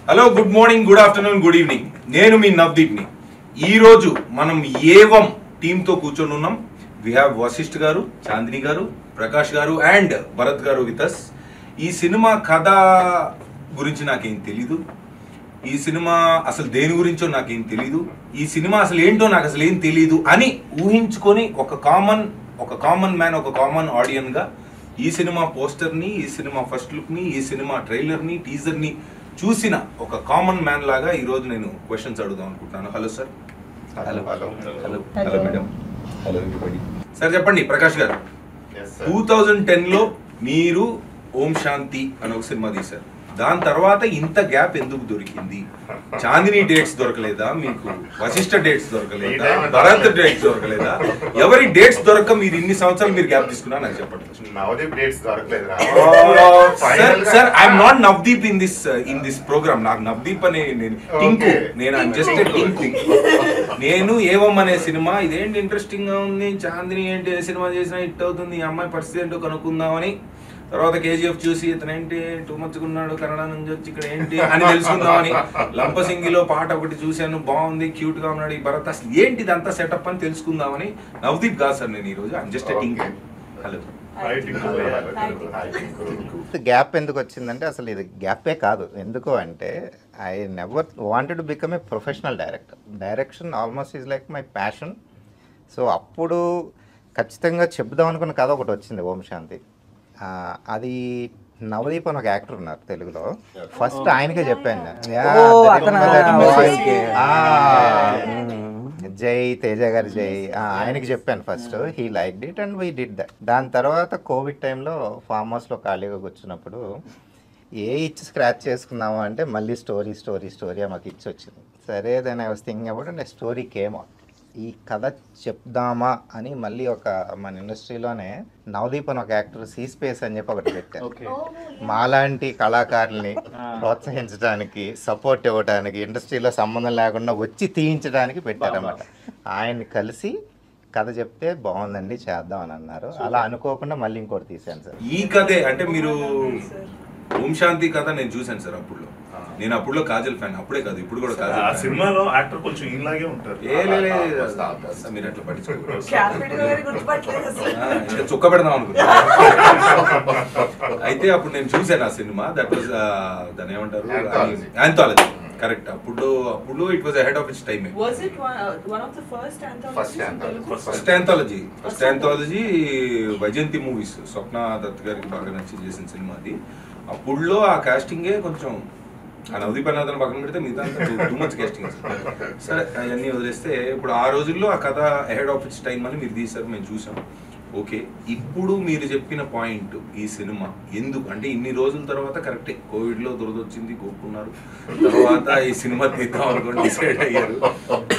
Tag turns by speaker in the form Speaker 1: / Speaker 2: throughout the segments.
Speaker 1: Hello, good morning, good afternoon, good evening. నేను మీ నవదీప్ని. ఈరోజు మనం ఏవం టీంతో కూర్చొని ఉన్నాం. వి హ్యావ్ వశిష్ఠ్ గారు, చాందిని గారు, ప్రకాష్ గారు అండ్ భరత్ గారు విత్ అస్. ఈ సినిమా కథ గురించి నాకేం తెలీదు. ఈ సినిమా అసలు దేని గురించో నాకేం తెలీదు. ఈ సినిమా అసలు ఏంటో నాకు అసలు ఏం తెలీదు అని ఊహించుకొని ఒక కామన్ మ్యాన్, ఒక కామన్ ఆడియన్గా ఈ సినిమా పోస్టర్ని, ఈ సినిమా ఫస్ట్ లుక్ని, ఈ సినిమా ట్రైలర్ని, టీజర్ని చూసిన ఒక కామన్ మ్యాన్ లాగా ఈరోజు నేను క్వశ్చన్స్ అడుగుదాం అనుకుంటున్నాను. Hello sir. Hello madam. Hello everybody. Sir చెప్పండి, ప్రకాష్ గారు, 2010లో మీరు ఓం శాంతి అనే ఒక సినిమా తీశారు. దాని తర్వాత ఇంత గ్యాప్ ఎందుకు దొరికింది? చాందిని డేట్స్ దొరకలేదా మీకు? వశిష్ఠ డేట్స్ దొరకలేదా? భరత్ డేట్స్ దొరకలేదా? ఎవరి డేట్స్ దొరక మీరు ఇన్ని సంవత్సరాలు మీరు గ్యాప్ తీసుకున్నా నాకు చెప్పండి.
Speaker 2: నవదీప్ డేట్స్ దొరకలేదా?
Speaker 1: Sir I'm not Navdeep in this programme. నాకు నవదీప్ అనే టింకు, నేను జస్ట్ టింకు. నేను ఏవం అనే సినిమా ఇదేంటి ఇంట్రెస్టింగ్ గా ఉంది, చాందిని ఏంటి ఏ సినిమా చేసినా హిట్ అవుతుంది, ఈ అమ్మాయి పరిస్థితి ఏంటో కనుక్కుందామని, తర్వాత కేజీఎఫ్ చూసి ఇతనేంటి టూ మచ్గా ఉన్నాడు, కన్నడ నుంచి వచ్చి ఇక్కడ ఏంటి అని తెలుసుకుందామని, లంపసింగిలో పాట ఒకటి చూశాను, బాగుంది, క్యూట్ గా ఉన్నాడు ఈ భరత్, అసలు ఏంటి ఇదంతా సెటప్ అని తెలుసుకుందామని. నవదీప్ కాదు సార్ నేను ఈరోజు, I'm just Tinku. Hello.
Speaker 3: Gap ఎందుకు వచ్చిందంటే అసలు ఇది గ్యాపే కాదు. ఎందుకు అంటే I never wanted to become a professional director. Direction almost is like my passion. So అప్పుడు ఖచ్చితంగా చెప్దాం అనుకున్న కథ ఒకటి వచ్చింది, ఓం శాంతి. అది నవదీప్ అని ఒక యాక్టర్ ఉన్నారు తెలుగులో. ఫస్ట్ ఆయనకే చెప్పాను జై తేజ గారి జై, ఆయనకి చెప్పాను first. He like it and we did that. దాని తర్వాత కోవిడ్ టైంలో ఫామ్ హౌస్లో ఖాళీగా కూర్చున్నప్పుడు ఇచ్చి స్క్రాచ్ చేసుకున్నాము అంటే మళ్ళీ స్టోరీ మాకు ఇచ్చి వచ్చింది. సరే then I was thinking about and story came out. ఈ కథ చెప్దామా అని మళ్ళీ ఒక మన ఇండస్ట్రీలోనే నవదీప్ అని ఒక యాక్టర్ సీ స్పేస్ అని చెప్పి ఒకటి పెట్టారు. మాలాంటి కళాకారుల్ని ప్రోత్సహించడానికి, సపోర్ట్ ఇవ్వడానికి, ఇండస్ట్రీలో సంబంధం లేకుండా వచ్చి తీయించడానికి పెట్టారన్నమాట. ఆయన్ని కలిసి కథ చెప్తే బాగుందండి చేద్దాం అని అన్నారు. అలా అనుకోకుండా మళ్ళీ ఇంకోటి తీశాను సార్.
Speaker 1: ఈ కథే అంటే మీరు ఓం శాంతి కథ నేను చూశాను సార్. నేను అప్పుడులో కాజల్ ఫ్యాన్, అప్పుడే కాదు ఇప్పుడు కూడా కాజల్.
Speaker 2: ఆ సినిమాలో యాక్టర్ కొంచెం ఇలాగే ఉంటారు.
Speaker 1: మీరు అట్లా పట్టించుకోరు, చుక్క పెడదాం అనుకుంటా. అయితే అప్పుడు నేను చూశాను ఆ సినిమా. దట్ వాజ్ దాని ఏమంటారు, ఆంథాలజీ. కరెక్ట్. అప్పుడు it was ahead of its time. First anthology Vyjayanthi movies, Swapna Dutt గారికి బాగా నచ్చి చేసిన సినిమా అది. అప్పుడులో ఆ కాస్టింగే కొంచెం, ఆ నవదీప్ అన్నదాన్ని పక్కన పెడితే మిగతా టూ మచ్ కాస్టింగ్. సరే అవన్నీ వదిలేస్తే ఇప్పుడు ఆ రోజుల్లో ఆ కథ అహెడ్ ఆఫ్ ఇట్స్ టైమ్ అని మీరు తీశారు, మేము చూసాం. ఓకే, ఇప్పుడు మీరు చెప్పిన పాయింట్ ఈ సినిమా ఎందుకు అంటే ఇన్ని రోజుల తర్వాత కరెక్టే కోవిడ్లో దురదొచ్చింది, కోరుకున్నారు, తర్వాత ఈ సినిమా తీద్దాం అనుకోండి డిసైడ్ అయ్యారు.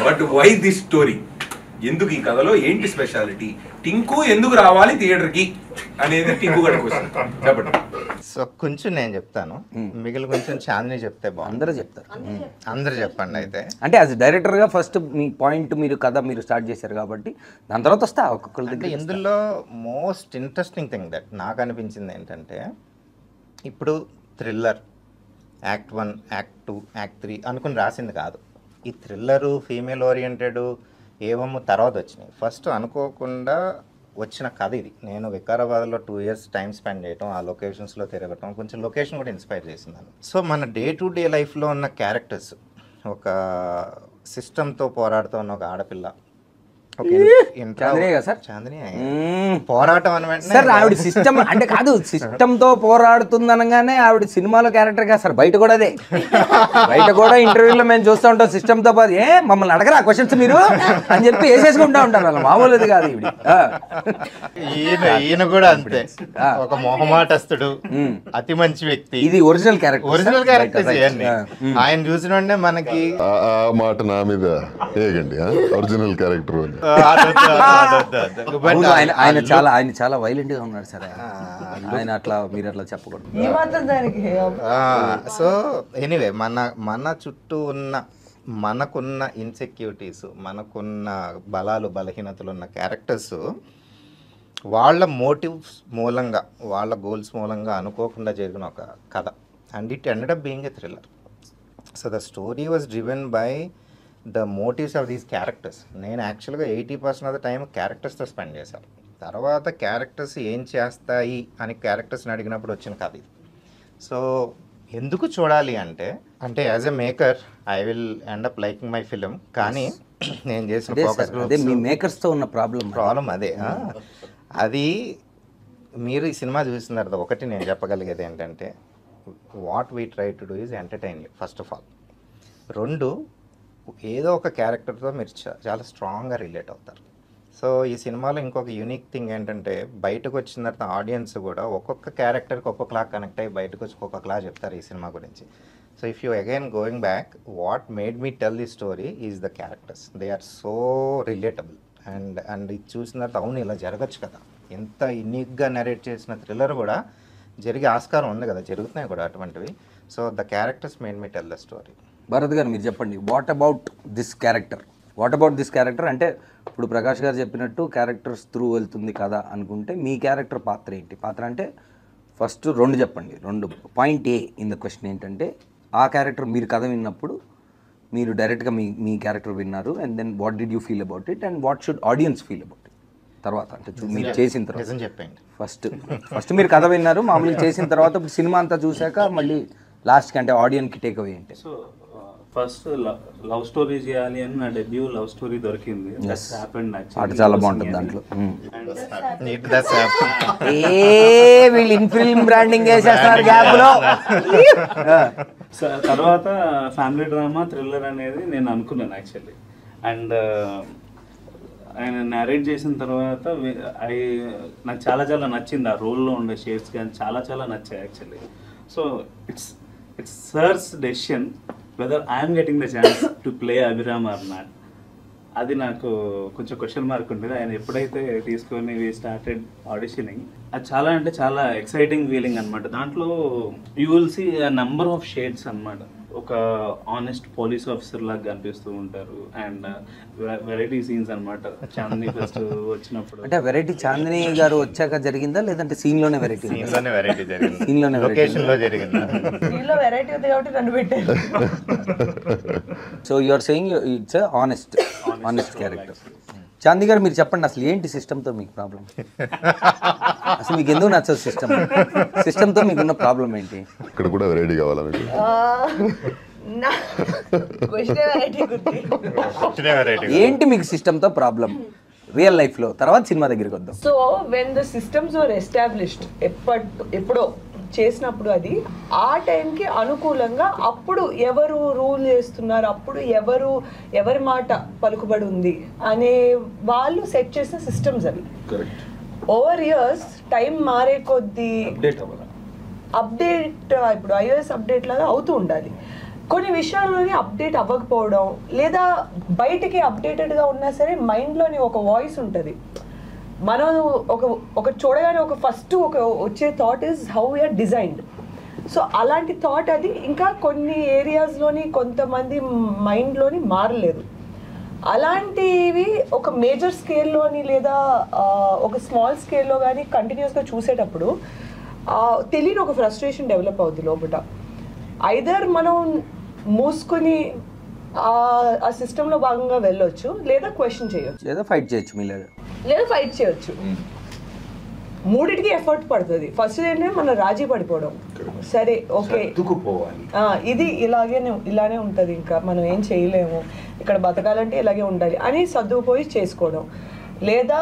Speaker 1: But why this story? ఎందుకు ఈ కథలో ఏంటి స్పెషాలిటీ? టింకు ఎందుకు రావాలి థియేటర్కి అనేది టింకు గారి క్వశ్చన్. చెప్పండి.
Speaker 3: సో కొంచెం నేను చెప్తాను, మిగిలిన కొంచెం చాందిని చెప్తే బాగుంది.
Speaker 4: అందరూ చెప్తారు,
Speaker 3: అందరు చెప్పండి. అయితే
Speaker 4: అంటే యాజ్ డైరెక్టర్గా ఫస్ట్ మీ పాయింట్, మీరు కథ మీరు స్టార్ట్ చేశారు కాబట్టి దాని తర్వాత వస్తా ఒక్కొక్కరి దగ్గర.
Speaker 3: ఇందులో మోస్ట్ ఇంట్రెస్టింగ్ థింగ్ దట్ నాకు అనిపించింది ఏంటంటే, ఇప్పుడు థ్రిల్లర్ యాక్ట్ 1, యాక్ట్ 2, యాక్ట్ 3 అనుకుని రాసింది కాదు. ఈ థ్రిల్లరు, ఫీమేల్ ఓరియంటెడ్ ఏమో తర్వాత వచ్చినాయి. ఫస్ట్ అనుకోకుండా వచ్చిన కథ ఇది. నేను వికారాబాద్లో 2 years టైం స్పెండ్ చేయటం, ఆ లొకేషన్స్లో తిరగటం, కొంచెం లొకేషన్ కూడా ఇన్స్పైర్ చేసింది. సో మన డే టు డే లైఫ్లో ఉన్న క్యారెక్టర్స్, ఒక సిస్టంతో పోరాడుతున్న ఒక ఆడపిల్ల, పోరాటం అని
Speaker 4: సార్ ఆవిడ సిస్టమ్ అంటే కాదు, సిస్టమ్ తో పోరాడుతుంది అనగానే ఆవిడ సినిమాలో క్యారెక్టర్ కాదు సార్, బయట కూడా అదే. బయట కూడా ఇంటర్వ్యూలో మేము చూస్తూ ఉంటాం, సిస్టమ్ తో పాటు మమ్మల్ని అడగరా క్వశ్చన్స్ మీరు అని చెప్పి వేసేసుకుంటా ఉంటారు. వాళ్ళు మామూలుది కాదు ఈవిడ.
Speaker 3: ఈయన కూడా అంతే, ఒక మొహమాటస్తుడు, అతి మంచి వ్యక్తి.
Speaker 4: ఇది ఒరిజినల్ క్యారెక్టర్.
Speaker 3: ఆయన చూసిన మనకి
Speaker 5: మాట నా మీద ఏగండి, ఒరిజినల్ క్యారెక్టర్.
Speaker 4: ఆయన చాలా వైలెంట్ గా ఉన్నాడు సార్. ఆయన అట్లా మీరు అట్లా చెప్పకూడదు.
Speaker 3: సో ఎనీవే మన చుట్టూ ఉన్న మనకున్న ఇన్సెక్యూరిటీస్, మనకున్న బలాలు బలహీనతలు ఉన్న క్యారెక్టర్స్ వాళ్ళ మోటివ్స్ మూలంగా, వాళ్ళ గోల్స్ మూలంగా అనుకోకుండా జరిగిన ఒక కథ. And it ended up being a thriller. So the story was driven by the motifs of these characters. నేను యాక్చువల్గా 80% ఆఫ్ ద టైం క్యారెక్టర్స్తో స్పెండ్ చేశాను. తర్వాత క్యారెక్టర్స్ ఏం చేస్తాయి అని క్యారెక్టర్స్ని అడిగినప్పుడు వచ్చిన కథ ఇది. సో ఎందుకు చూడాలి అంటే as a maker I will end up liking my film. కానీ నేను చేసిన ఫోకస్
Speaker 4: అదే మీ మేకర్స్తో ఉన్న
Speaker 3: ప్రాబ్లం అదే. అది మీరు ఈ సినిమా చూసిన తర్వాత ఒకటి నేను చెప్పగలిగేది ఏంటంటే what we try to do is entertain you first of all. 2, ఏదో ఒక క్యారెక్టర్తో మీరు చాలా స్ట్రాంగ్గా రిలేట్ అవుతారు. సో ఈ సినిమాలో ఇంకొక యూనిక్ థింగ్ ఏంటంటే బయటకు వచ్చిన తర్వాత ఆడియన్స్ కూడా ఒక్కొక్క క్యారెక్టర్కి ఒక్కొక్కలా కనెక్ట్ అయ్యి బయటకు వచ్చి ఒక్కొక్కలా చెప్తారు ఈ సినిమా గురించి. So if you again going back, what made me tell the story is the characters. They are so relatable. And ఇది చూసిన తర్వాత అవును ఇలా జరగచ్చు కదా, ఎంత యూనిక్గా నరేట్ చేసిన థ్రిల్లర్ కూడా జరిగే ఆస్కారం ఉంది కదా, జరుగుతున్నాయి కూడా అటువంటివి. So the characters made me tell the story.
Speaker 4: Bharat గారు మీరు చెప్పండి, వాట్ అబౌట్ దిస్ క్యారెక్టర్ అంటే ఇప్పుడు ప్రకాష్ గారు చెప్పినట్టు క్యారెక్టర్స్ త్రూ వెళ్తుంది కదా అనుకుంటే మీ క్యారెక్టర్ పాత్ర ఏంటి? పాత్ర అంటే ఫస్ట్ 2 చెప్పండి. 2 point A in the question ఏంటంటే ఆ క్యారెక్టర్ మీరు కథ విన్నప్పుడు మీరు డైరెక్ట్గా మీ క్యారెక్టర్ విన్నారు, and then what did you feel about it and what should audience feel about it తర్వాత అంటే మీరు చేసిన తర్వాత
Speaker 3: చెప్పండి.
Speaker 4: ఫస్ట్ మీరు కథ విన్నారు, మామూలుగా చేసిన తర్వాత ఇప్పుడు సినిమా అంతా చూశాక మళ్ళీ లాస్ట్కి అంటే ఆడియన్కి టేక్ అవే ఏంటి?
Speaker 6: సో ఫస్ట్ లవ్ స్టోరీ చేయాలి అని నా డెబ్యూ లవ్ స్టోరీ దొరికింది.
Speaker 4: పాట చాలా బాగుంటుంది దాంట్లో. వీళ్ళు ఇన్ ఫిల్మ్ బ్రాండింగ్ చేసేస్తున్నారు గ్యాప్ లో.
Speaker 6: తర్వాత ఫ్యామిలీ డ్రామా థ్రిల్లర్ అనేది నేను అనుకున్నాను యాక్చువల్లీ. అండ్ ఆయన నారేట్ చేసిన తర్వాత నాకు చాలా చాలా నచ్చింది. ఆ రోల్లో ఉండే షేడ్స్ కానీ చాలా చాలా నచ్చాయి actually. So it's sir's decision whether I am getting the chance to play Abhiram or not. అది నాకు కొంచెం క్వశ్చన్ మార్క్ ఉంటుంది. ఆయన ఎప్పుడైతే తీసుకొని వి స్టార్టెడ్ ఆడిషనింగ్, అది చాలా అంటే చాలా ఎక్సైటింగ్ ఫీలింగ్ అనమాట. దాంట్లో you will see number of shades అనమాట. ఒక ఆనెస్ట్ పోలీస్ ఆఫీసర్ లాగా కనిపిస్తూ ఉంటారు. అండ్ వెరైటీ సీన్స్ అనమాట. చాందిని ఫస్ట్ వచ్చినప్పుడు
Speaker 4: అంటే వెరైటీ చాందిని గారు వచ్చాక జరిగిందా లేదంటే సీన్లోనే వెరైటీ?
Speaker 3: సీన్లోనే వెరైటీ జరిగింది.
Speaker 4: సీన్లోనే
Speaker 3: లొకేషన్లో జరిగింది.
Speaker 7: సీన్లో వెరైటీ ఉంది కాబట్టి నన్ను పెట్టారు.
Speaker 4: So you are saying it's honest character. Chandi గారు మీరు చెప్పండి, అసలు ఏంటి సిస్టమ్తో మీకు ప్రాబ్లం? అసలు మీకు ఎందుకు నచ్చదు సిస్టమ్తో మీకున్న ప్రాబ్లం ఏంటి?
Speaker 5: ఇక్కడ కూడా వెరైటీ కావాలా మీకు?
Speaker 4: ఏంటి మీకు సిస్టమ్తో ప్రాబ్లం రియల్ లైఫ్లో? తర్వాత సినిమా దగ్గరికి వద్దాం.
Speaker 7: So when the systems were established, ఎప్పుడో చేసినప్పుడు అది ఆ టైంకి అనుకూలంగా అప్పుడు ఎవరు రూల్ చేస్తున్నారు, అప్పుడు ఎవరి మాట పలుకుబడి ఉంది అనే వాళ్ళు సెట్ చేసిన సిస్టమ్స్ అవి. ఓవర్ ఇయర్స్ టైం మారే కొద్దీ అప్డేట్ ఇప్పుడు iOS అప్డేట్ లాగా అవుతూ ఉండాలి. కొన్ని విషయాల్లోని అప్డేట్ అవ్వకపోవడం, లేదా బయటికి అప్డేటెడ్గా ఉన్నా సరే మైండ్లోని ఒక వాయిస్ ఉంటుంది. మనం ఒక చూడగానే ఫస్ట్ వచ్చే thought is how we're designed. So అలాంటి థాట్ అది ఇంకా కొన్ని ఏరియాస్లోని కొంతమంది మైండ్లోని మారలేదు. అలాంటివి ఒక మేజర్ స్కేల్లోని లేదా ఒక స్మాల్ స్కేల్లో కానీ కంటిన్యూస్గా చూసేటప్పుడు తెలియని ఒక ఫ్రస్ట్రేషన్ డెవలప్ అవుతుంది లోపల. ఐదర్ మనం మూసుకొని ఆ సిస్టంలో భాగంగా వెళ్ళొచ్చు, లేదా క్వశ్చన్ చేయొచ్చు,
Speaker 4: లేదా ఫైట్ చేయొచ్చు,
Speaker 7: లేదా ఫైట్ చేయొచ్చు. మూడిటికి ఎఫర్ట్ పడుతుంది. ఫస్ట్ ఏంటంటే మనం రాజీ పడిపోవడం, సరే ఓకే ఇది ఇలానే ఉంటుంది, ఇంకా మనం ఏం చేయలేము, ఇక్కడ బతకాలంటే ఇలాగే ఉండాలి అని సర్దుకుపోయి చేసుకోవడం. లేదా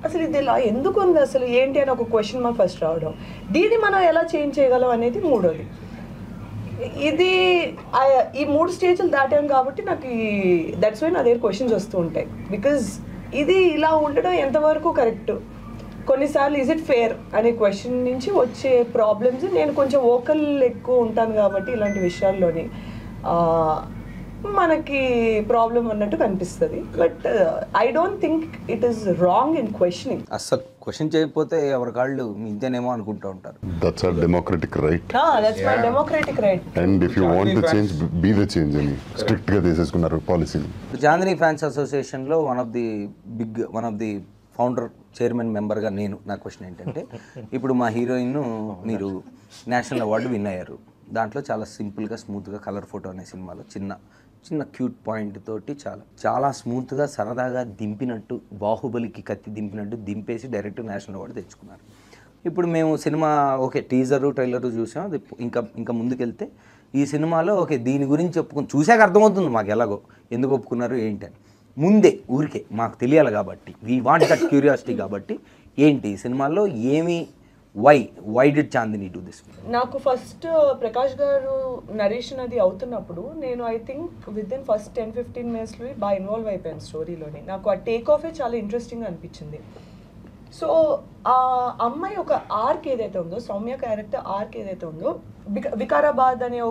Speaker 7: అసలు ఇది ఇలా ఎందుకు ఉంది, అసలు ఏంటి అని ఒక క్వశ్చన్ మనం ఫస్ట్ రావడం. దీన్ని మనం ఎలా చేంజ్ చేయగలం అనేది మూడోది. ఇది ఈ 3 స్టేజ్లు దాటాం కాబట్టి నాకు దట్స్ వై నా దగ్గర క్వశ్చన్స్ వస్తూ ఉంటాయి. బికాజ్ ఇది ఇలా ఉండడం ఎంతవరకు కరెక్ట్, కొన్నిసార్లు ఈజ్ ఇట్ ఫేర్ అనే క్వశ్చన్ నుంచి వచ్చే ప్రాబ్లమ్స్. నేను కొంచెం వోకల్ ఎక్కువ ఉంటాను కాబట్టి ఇలాంటి విషయాల్లోని మనకి ప్రాబ్లం అన్నట్టు కనిపిస్తుంది. But I don't think it is wrong in questioning.
Speaker 4: అసలు క్వశ్చన్ చేయకపోతే ఎవరి కాళ్ళు ఇంతేనేమో అనుకుంటూ ఉంటారు.
Speaker 5: That's our democratic right.
Speaker 7: That's my democratic right.
Speaker 5: And if you want to change be the change అని స్ట్రిక్ట్ గా తీసేసుకున్నారు పాలసీని.
Speaker 4: చాందిని ఫ్యాన్స్ అసోసియేషన్లో one of the founder chairman మెంబర్గా నా క్వశ్చన్ ఏంటంటే, ఇప్పుడు మా హీరోయిన్ మీరు నేషనల్ అవార్డు విన్ అయ్యారు, దాంట్లో చాలా సింపుల్గా స్మూత్గా కలర్ ఫోటో అనే సినిమాలో చిన్న క్యూట్ పాయింట్ తోటి చాలా స్మూత్గా సరదాగా దింపినట్టు, బాహుబలికి కత్తి దింపినట్టు దింపేసి డైరెక్ట్ నేషనల్ అవార్డు తెచ్చుకున్నారు. ఇప్పుడు మేము సినిమా ఓకే టీజరు ట్రైలరు చూసాం, అది ఇంకా ముందుకెళ్తే ఈ సినిమాలో ఓకే దీని గురించి చూశాక అర్థమవుతుంది మాకు ఎలాగో ఎందుకు ఒప్పుకున్నారు ఏంటని. ముందే ఊరికే మాకు తెలియాలి కాబట్టి, వీ వాంట్ దట్ క్యూరియాసిటీ కాబట్టి ఏంటి ఈ సినిమాలో why did Chandini do this?
Speaker 7: నాకు ఫస్ట్ ప్రకాష్ గారు నరేషన్ అది అవుతున్నప్పుడు నేను I think with in first 10-15 మినిట్స్లో బాగా ఇన్వాల్వ్ అయిపోయాను స్టోరీలోని. నాకు ఆ టేక్ ఆఫే చాలా ఇంట్రెస్టింగ్ అనిపించింది. సో ఆ అమ్మాయి ఒక ఆర్క్ ఏదైతే ఉందో, సౌమ్య క్యారెక్టర్ ఆర్క్ ఏదైతే ఉందో, వికారాబాద్ అనే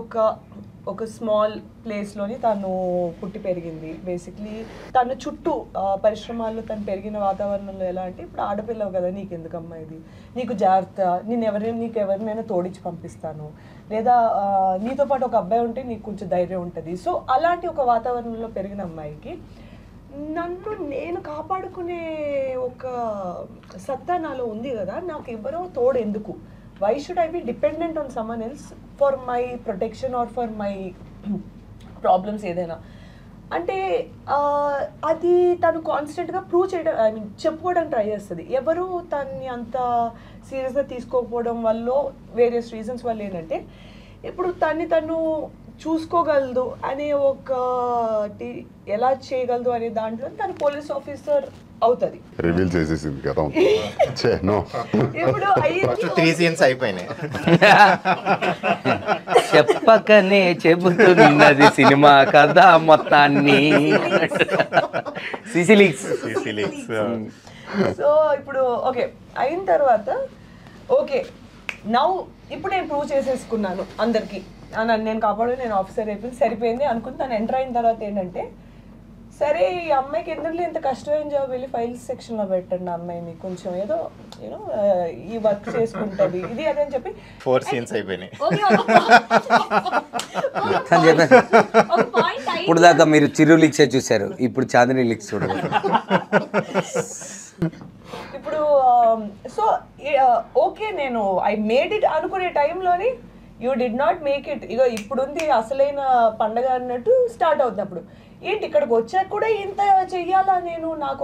Speaker 7: ఒక స్మాల్ ప్లేస్లోని తను పుట్టి పెరిగింది. బేసిక్లీ తను చుట్టూ పరిశ్రమాల్లో తను పెరిగిన వాతావరణంలో ఎలా అంటే, ఇప్పుడు ఆడపిల్లవు కదా నీకు ఎందుకమ్మా ఇది, నీకు జాగ్రత్త, నీకు ఎవరినైనా తోడించి పంపిస్తాను, లేదా నీతో పాటు ఒక అబ్బాయి ఉంటే నీకు కొంచెం ధైర్యం ఉంటుంది. సో అలాంటి ఒక వాతావరణంలో పెరిగిన అమ్మాయికి నన్ను నేను కాపాడుకునే ఒక సత్తా నాలో ఉంది కదా, నాకు ఎవరో తోడు ఎందుకు, why should I be dependent on someone else for my protection or for my problems ఏదైనా అంటే అది తను కాన్స్టెంట్గా ప్రూవ్ చేయడం, ఐ మీన్ చెప్పుకోవడానికి ట్రై చేస్తుంది. ఎవరు తన్ని అంత సీరియస్గా తీసుకోకపోవడం వల్ల, వేరియస్ రీజన్స్ వల్ల ఏంటంటే, ఇప్పుడు తను చూసుకోగలదు అనే ఒకటి ఎలా చేయగలదు అనే దాంట్లో తను పోలీస్ ఆఫీసర్ అవుతుంది.
Speaker 5: రివీల్ చేసేసింది కదా.
Speaker 7: ఇప్పుడు
Speaker 3: ఫస్ట్ 3 సీన్స్ అయిపోయినాయి.
Speaker 4: చెప్పకనే చెబుతున్నది సినిమా కథ మొత్తాన్ని. సిసిలిక్స్.
Speaker 7: సో ఇప్పుడు ఓకే అయిన తర్వాత ఓకే ఇప్పుడు నేను ప్రూవ్ చేసేసుకున్నాను అందరికి, నేను కాపాడు, నేను ఆఫీసర్ అయిపోయింది, సరిపోయింది అనుకుని తను ఎంటర్ అయిన తర్వాత ఏంటంటే, సరే ఈ అమ్మాయికి ఎందుకు ఇంత కష్టమైన జాబ్, వెళ్ళి ఫైల్స్ సెక్షన్లో పెట్టండి అమ్మాయిని, కొంచెం ఏదో యూనో ఈ వర్క్ చేసుకుంటుంది ఇది అదే అని చెప్పి
Speaker 3: 4 సీన్స్ అయిపోయినాయి.
Speaker 4: ఇప్పుడు దాకా మీరు చిరు లిక్సే చూశారు, ఇప్పుడు చాందిని లిక్స్ చూడదు.
Speaker 7: ఇప్పుడు సో ఓకే నేను ఐ మేడ్ ఇట్ అనుకునే టైంలోని you did not make it. Ego ఇప్పుడుంది అసలైన పండగ అన్నట్టు స్టార్ట్ అవుతుంది. అప్పుడు ఏంటి ఇక్కడికి వచ్చాక కూడా ఇంత చెయ్యాలా, నేను నాకు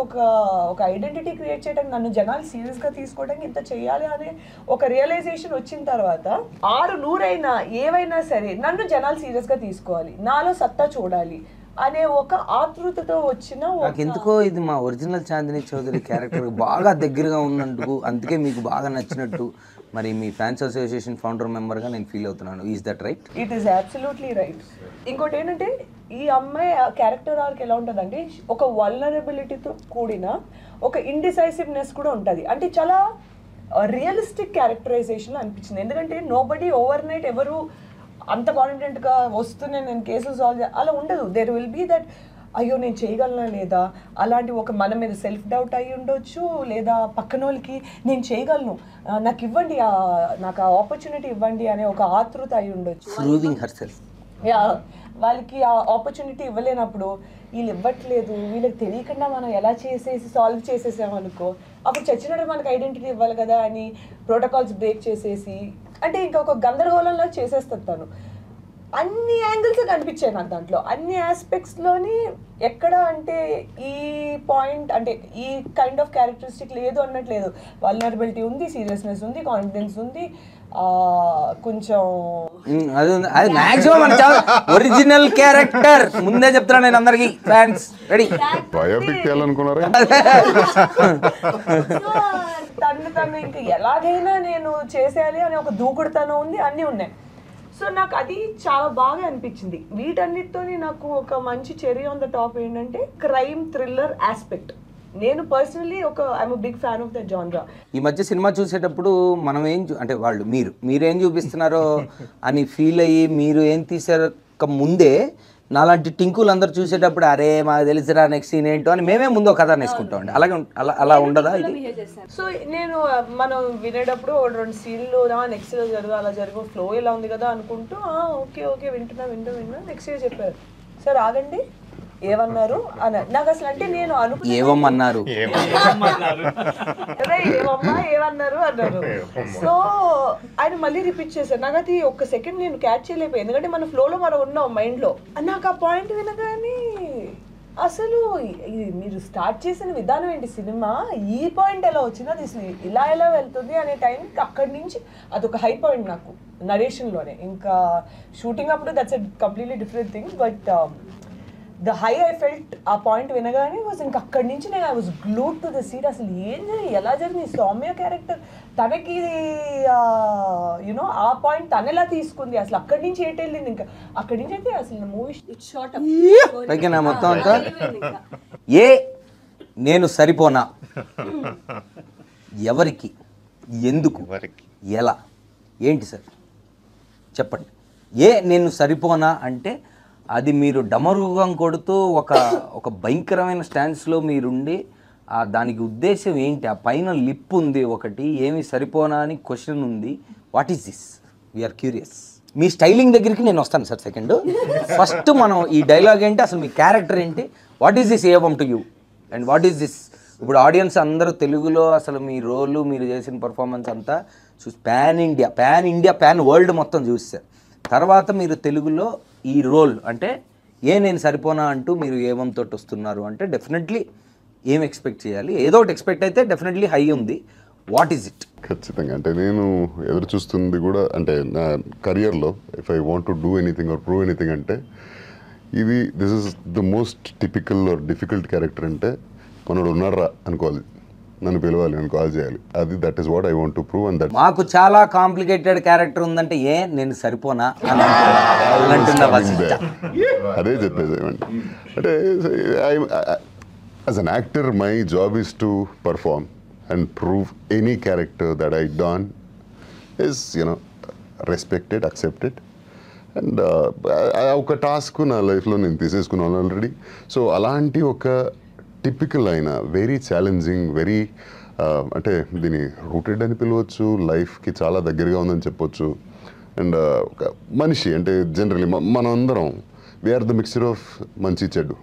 Speaker 7: ఒక ఐడెంటిటీ క్రియేట్ చేయడానికి, నన్ను జనాలు సీరియస్గా తీసుకోవడానికి ఇంత చెయ్యాలి అనే ఒక రియలైజేషన్ వచ్చిన తర్వాత 600 అయినా ఏవైనా సరే నన్ను జనాలు సీరియస్గా తీసుకోవాలి, నాలో సత్తా చూడాలి అనే ఒక ఆతృతతో వచ్చిన,
Speaker 4: నాకు ఎందుకో ఇది మా ఒరిజినల్ చాందిని చౌదరి క్యారెక్టర్ బాగా దగ్గరగా ఉన్నందుకు, అందుకే మీకు బాగా నచ్చినట్టు మరి మీ ఫ్యాన్స్ అసోసియేషన్ ఫౌండర్ మెంబర్గా నేను ఫీల్ అవుతున్నాను. Is that right?
Speaker 7: It is absolutely right. ఇంకోటి ఏంటంటే ఈ అమ్మాయి క్యారెక్టర్ ఆర్క్ ఎలా ఉంటుందంటే, ఒక వల్నరబిలిటీతో కూడిన ఒక ఇండిసైసివ్నెస్ కూడా ఉంటుంది. అంటే చాలా రియలిస్టిక్ క్యారెక్టరైజేషన్ అనిపించింది. ఎందుకంటే నోబడీ ఓవర్ నైట్ ఎవరు అంత కాన్ఫిడెంట్గా వస్తూనే నేను కేసులు సాల్వ్ అలా ఉండదు. దేర్ విల్ బీ దట్ అయ్యో నేను చేయగలనా లేదా, అలాంటి ఒక మన మీద సెల్ఫ్ డౌట్ అయ్యి ఉండొచ్చు, లేదా పక్కన వాళ్ళకి నేను చేయగలను, నాకు ఇవ్వండి, నాకు ఆ ఆపర్చునిటీ ఇవ్వండి అనే ఒక ఆతృత అయి ఉండొచ్చు.
Speaker 4: Proving herself.
Speaker 7: వాళ్ళకి ఆ ఆపర్చునిటీ ఇవ్వలేనప్పుడు, వీళ్ళు ఇవ్వట్లేదు, వీళ్ళకి తెలియకుండా మనం ఎలా చేసేసి సాల్వ్ చేసేసామనుకో, అప్పుడు చచ్చినట్టు మనకు ఐడెంటిటీ ఇవ్వాలి కదా అని ప్రోటోకాల్స్ బ్రేక్ చేసేసి, అంటే ఇంకా ఒక గందరగోళంలో చేసేస్తాను తను. అన్ని యాంగిల్స్ కనిపించాయి నాకు దాంట్లో, అన్ని ఆస్పెక్ట్స్లోని. ఎక్కడ అంటే ఈ పాయింట్ అంటే ఈ కైండ్ ఆఫ్ క్యారెక్టరిస్టిక్ లేదు అన్నట్లేదు. వల్నరబిలిటీ ఉంది, సీరియస్నెస్ ఉంది, కాన్ఫిడెన్స్ ఉంది, కొంచెం
Speaker 4: అది మాక్సిమం ఒరిజినల్ క్యారెక్టర్. ముందే చెప్తున్నాను నేను అందరికి, ఫ్యాన్స్ రెడీ.
Speaker 5: బయోపిక్ చేయాలనుకున్నారా?
Speaker 7: తను ఇంకా ఎలాగైనా నేను చేసేయాలి అనే ఒక దూకుడుతనం ఉంది, అన్నీ ఉన్నాయి. సో నాకు అది చాలా బాగా అనిపించింది. వీటన్నిటితోని నాకు ఒక మంచి చెర్రీ ఆన్ ద టాప్ ఏంటంటే క్రైమ్ థ్రిల్లర్ ఆస్పెక్ట్. నేను personally I'm big fan of the genre.
Speaker 4: ఈ మధ్య సినిమా చూసేటప్పుడు మనం అంటే మీరేం చూపిస్తున్నారో అని ఫీల్ అయ్యి మీరు ఏం తీసాక ముందే నాలాంటి టింకులు అందరు చూసేటప్పుడు అరే మాకు తెలుసురా నెక్స్ట్ సీన్ ఏంటో అని మేమే ముందు ఒక కథ నేర్చుకుంటామండి. అలాగే అలా ఉండదా ఇది?
Speaker 7: సో నేను మనం వినేటప్పుడు 2 సీన్లు నెక్స్ట్ జరుగు అలా జరుగు ఫ్లో ఇలా ఉంది కదా అనుకుంటూ ఓకే వింటున్నా నెక్స్ట్ చెప్పారు, సార్ ఆగండి, ఏమన్నారు అన్నారు. నాకు అసలు అంటే నేను అనుకున్నా
Speaker 4: ఏమన్నారు
Speaker 7: అదే ఏమమ్మా ఏమన్నారు అన్నారు. సో ఆయన మళ్ళీ రిపీట్ చేశారు. నాకు అది ఒక్క సెకండ్ నేను క్యాచ్ చేయలేకపోయాను, ఎందుకంటే మన ఫ్లోలో మనం ఉన్నాం మైండ్లో. నాకు ఆ పాయింట్ వినగానే అసలు మీరు స్టార్ట్ చేసిన విధానం ఏంటి, సినిమా ఈ పాయింట్ ఎలా వచ్చింది, అది ఇలా ఎలా వెళ్తుంది అనే టైంకి అక్కడి నుంచి అదొక హై పాయింట్ నాకు నరేషన్లోనే. ఇంకా షూటింగ్ అప్పుడు that's a completely different thing, but the high I felt ఆ పాయింట్ వినగానే వాజ్ ఇంకా అక్కడి నుంచి నేను I was glued to the seat. అసలు ఏం జరిగింది, ఎలా జరిగింది, సౌమ్య క్యారెక్టర్ తనకి యూనో ఆ పాయింట్ తను ఎలా తీసుకుంది, అసలు అక్కడి నుంచి ఏంటి వెళ్ళింది. ఇంకా అక్కడి నుంచి అయితే అసలు మూవీ
Speaker 4: పైకి మొత్తం అంతా నేను సరిపోనా, ఎవరికి, ఎందుకు, ఎలా, ఏంటి సార్ చెప్పండి. నేను సరిపోనా అంటే అది మీరు డమరుగం కొడుతూ ఒక భయంకరమైన స్టాన్స్లో మీరుండి దానికి ఉద్దేశం ఏంటి, ఆ పైన లిప్ ఉంది ఒకటి, ఏమి సరిపోనా అని క్వశ్చన్ ఉంది. What is this, we're curious. మీ స్టైలింగ్ దగ్గరికి నేను వస్తాను సార్. సెకండ్ ఫస్ట్ మనం ఈ డైలాగ్ ఏంటి, అసలు మీ క్యారెక్టర్ ఏంటి, what is this evam to you and what is this. ఇప్పుడు ఆడియన్స్ అందరూ తెలుగులో అసలు మీ రోలు మీరు చేసిన పర్ఫార్మెన్స్ అంతా చూసి పాన్ వరల్డ్ మొత్తం చూస్తారు. తర్వాత మీరు తెలుగులో ఈ రోల్ అంటే నేను సరిపోనా అంటూ మీరు ఏమంతో వస్తున్నారు అంటే డెఫినెట్లీ ఏం ఎక్స్పెక్ట్ చేయాలి, ఏదో ఒకటి ఎక్స్పెక్ట్ అయితే డెఫినెట్లీ హై ఉంది. What is it?
Speaker 5: ఖచ్చితంగా అంటే నేను ఎదురు చూస్తుంది కూడా అంటే నా కెరియర్లో if I want to do anything or prove anything అంటే this is the most typical or difficult character. అంటే మనోడు ఉన్నారా అనుకోవాలి, నన్ను పిలవాలి, నన్ను కాల్ చేయాలి, అది that is what I want to prove. And that మాకు
Speaker 4: చాలా కాంప్లికేటెడ్ క్యారెక్టర్ ఉందంటే నేను సరిపోనా
Speaker 5: అదే చెప్పేది. అంటే as an actor my job is to perform and prove any character that I done is respected, accepted, and ఒక టాస్క్ నా లైఫ్లో నేను తీసేసుకున్నాను ఆల్రెడీ. సో అలాంటి ఒక టిపికల్ అయిన వెరీ ఛాలెంజింగ్ వెరీ అంటే దీన్ని రూటెడ్ అని పిలవచ్చు, లైఫ్కి చాలా దగ్గరగా ఉందని చెప్పొచ్చు. అండ్ ఒక మనిషి అంటే జనరలీ మనం అందరం వీఆర్ ద మిక్చర్ ఆఫ్ మంచి చెడు.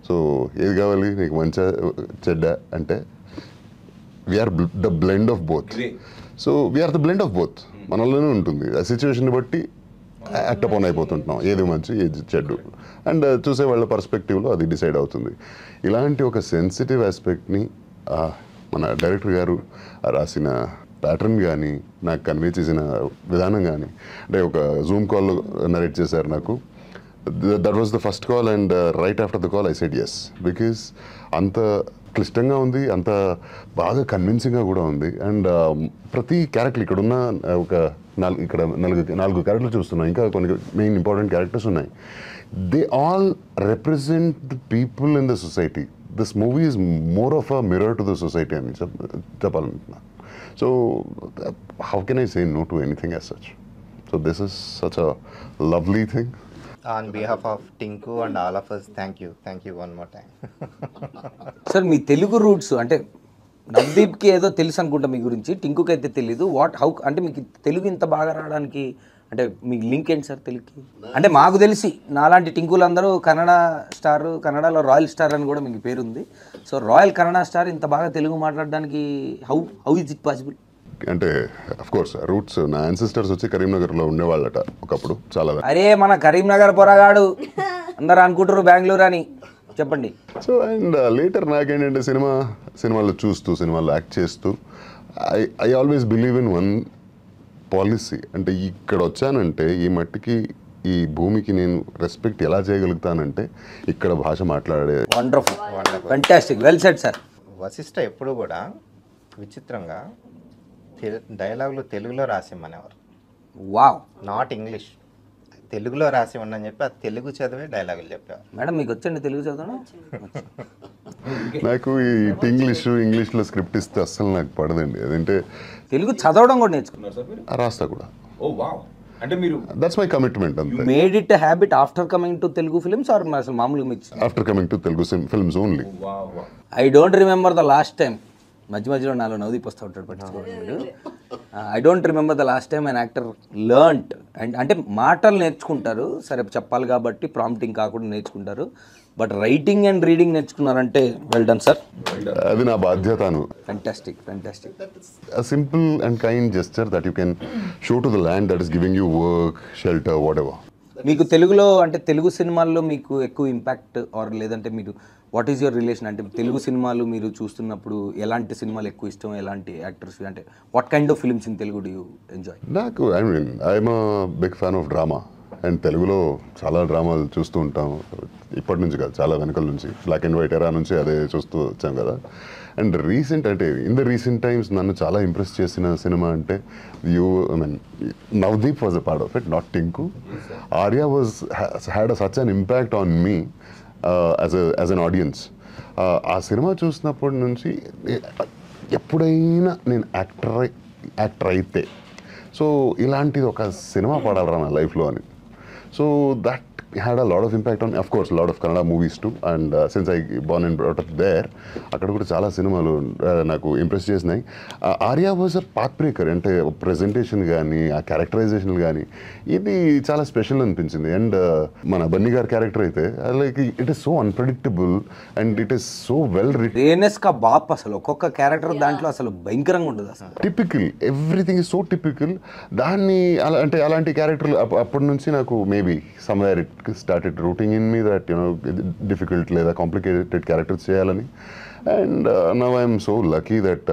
Speaker 5: సో ఏది కావాలి నీకు, మంచి చెడ్డ అంటే we're the blend of both. So we're the blend of both మనలోనే ఉంటుంది. ఆ సిచ్యువేషన్ బట్టి యాక్ట్ అపాన్ అయిపోతుంటున్నాం, ఏది మంచి ఏది చెడ్డు, అండ్ చూసే వాళ్ళ పర్స్పెక్టివ్లో అది డిసైడ్ అవుతుంది. ఇలాంటి ఒక సెన్సిటివ్ ఆస్పెక్ట్ని మన డైరెక్టర్ గారు రాసిన ప్యాటర్న్ కానీ నాకు కన్వే చేసిన విధానం కానీ, అంటే ఒక జూమ్ కాల్లో నరేట్ చేశారు నాకు. That was the first call and right after the call I said yes, because అంత క్లిష్టంగా ఉంది, అంత బాగా కన్విన్సింగ్గా కూడా ఉంది. అండ్ ప్రతి క్యారెక్టర్ ఇక్కడ ఉన్న ఒక నాలుగు క్యారెక్టర్లు చూస్తున్నాం, ఇంకా కొన్ని మెయిన్ ఇంపార్టెంట్ క్యారెక్టర్స్ ఉన్నాయి. They all represent the people in the society. This movie is more of a mirror to the society అని చెప్పాలనుకుంటున్నాను. So how can I say no to anything as such. So this is such a lovely thing.
Speaker 3: On behalf of Tinku and all of us, thank you one more time.
Speaker 4: Sir me Telugu roots అంటే నవదీప్కి ఏదో తెలుసు అనుకుంటా మీ గురించి, టింకుకి అయితే తెలీదు. How అంటే మీకు తెలుగు ఇంత బాగా రావడానికి అంటే మీకు లింక్ ఏంటి సార్ తెలుగుకి? అంటే మాకు తెలిసి నాలాంటి టింకులు అందరూ కన్నడ స్టార్, కన్నడలో రాయల్ స్టార్ అని కూడా మీకు పేరుంది. సో రాయల్ కన్నడ స్టార్ ఇంత బాగా తెలుగు మాట్లాడడానికి హౌ ఇస్ ఇట్ పాసిబుల్?
Speaker 5: అంటే అఫ్ కోర్స్ రూట్స్ నా యాన్సిస్టర్స్ వచ్చి కరీంనగర్లో ఉండేవాళ్ళట ఒకప్పుడు చాలా.
Speaker 4: అరే మన కరీంనగర్ పొరగాడు అందరు అనుకుంటారు బెంగళూరు అని, చెప్పండి.
Speaker 5: సో అండ్ లేటర్ నాకేంటంటే సినిమాలో చూస్తూ సినిమాలో యాక్ట్ చేస్తూ I always believe in one policy. అంటే ఇక్కడ వచ్చానంటే ఈ మట్టికి ఈ భూమికి నేను రెస్పెక్ట్ ఎలా చేయగలుగుతానంటే ఇక్కడ భాష మాట్లాడే.
Speaker 4: Wonderful, fantastic, well said sir.
Speaker 3: Vasishta ఎప్పుడు కూడా విచిత్రంగా డైలాగులు తెలుగులో రాసిమ్మనేవారు.
Speaker 4: వావ్.
Speaker 3: నాట్ ఇంగ్లీష్, తెలుగులో రాసి ఉండని చెప్పి ఆ తెలుగు చదివే డైలాగులు చెప్పేవారు.
Speaker 4: మేడం మీకు వచ్చండి తెలుగు చదవడం?
Speaker 5: నాకు ఈ ఇంగ్లీష్లో స్క్రిప్ట్ ఇస్తే అస్సలు నాకు పడదండి. అదంటే
Speaker 4: తెలుగు చదవడం కూడా నేర్చుకున్నారు సార్ మీరు?
Speaker 5: రాస్తా కూడా.
Speaker 1: Oh wow. అంటే మీరు
Speaker 5: దట్స్ మై కమిట్మెంట్ అంతే.
Speaker 4: Made it habit after coming to Telugu films or అసలు మామూలుగా mix?
Speaker 5: After coming to Telugu films only.
Speaker 4: I don't remember the last time, మధ్య మధ్యలో నాలో నవదీప్ వస్తూ ఉంటాడు పట్టించుకోవడం. I don't remember the last time an actor learnt and అంటే మాటలు నేర్చుకుంటారు సరే చెప్పాలి కాబట్టి ప్రాంప్టింగ్ కాకుండా నేర్చుకుంటారు బట్ రైటింగ్ అండ్ రీడింగ్ నేర్చుకున్నారంటే వెల్ డన్ సార్.
Speaker 5: అది నా బాధ్యతను.
Speaker 4: Fantastic fantastic.
Speaker 5: A simple and kind gesture that you can show to the land that is giving you work, shelter, whatever.
Speaker 4: మీకు తెలుగులో అంటే తెలుగు సినిమాల్లో మీకు ఎక్కువ ఇంపాక్ట్ ఆర్ లేదంటే మీరు వాట్ ఈస్ యువర్ రిలేషన్ అంటే తెలుగు సినిమాలు మీరు చూస్తున్నప్పుడు ఎలాంటి సినిమాలు ఎక్కువ ఇష్టం ఎలాంటి యాక్టర్స్ అంటే what kind of films in Telugu do you enjoy?
Speaker 5: నాకు I'm big fan of drama and తెలుగులో చాలా డ్రామాలు చూస్తూ ఉంటాం ఇప్పటి నుంచి కాదు చాలా వెనకల నుంచి బ్లాక్ అండ్ వైట్ ఎరా నుంచి అదే చూస్తూ వచ్చాం కదా. అండ్ రీసెంట్ అంటే ఇన్ ద రీసెంట్ టైమ్స్ నన్ను చాలా ఇంప్రెస్ చేసిన సినిమా అంటే Navdeep was a part of it, not Tinku. Arya had such an impact on me as an audience. ఆ సినిమా చూసినప్పటి నుంచి ఎప్పుడైనా నేను యాక్టర్ అయితే సో ఇలాంటిది ఒక సినిమా పడాలరా నా లైఫ్లో అని. So that had a lot of impact on, of course, a lot of Kannada movies too. And since I born and brought up there, అక్కడ కూడా చాలా సినిమాలు నాకు ఇంప్రెస్ చేసినాయి. Arya was a path breaker అంటే ప్రెజెంటేషన్ కానీ ఆ క్యారెక్టరైజేషన్ కానీ ఇది చాలా స్పెషల్ అనిపించింది. అండ్ మన బన్నీ గారి క్యారెక్టర్ అయితే like it is so unpredictable and it is so well written.
Speaker 4: రేనెస్ కా బాప్ అసలు ఒక్కొక్క క్యారెక్టర్ దాంట్లో అసలు భయంకరంగా ఉంటుంది అసలు.
Speaker 5: Typical, everything is so typical. దాన్ని అంటే అలాంటి క్యారెక్టర్లు అప్పటి నుంచి నాకు maybe somewhere it started rooting in me that difficult లేదా complicated characters చేయాలని. And now I am so lucky that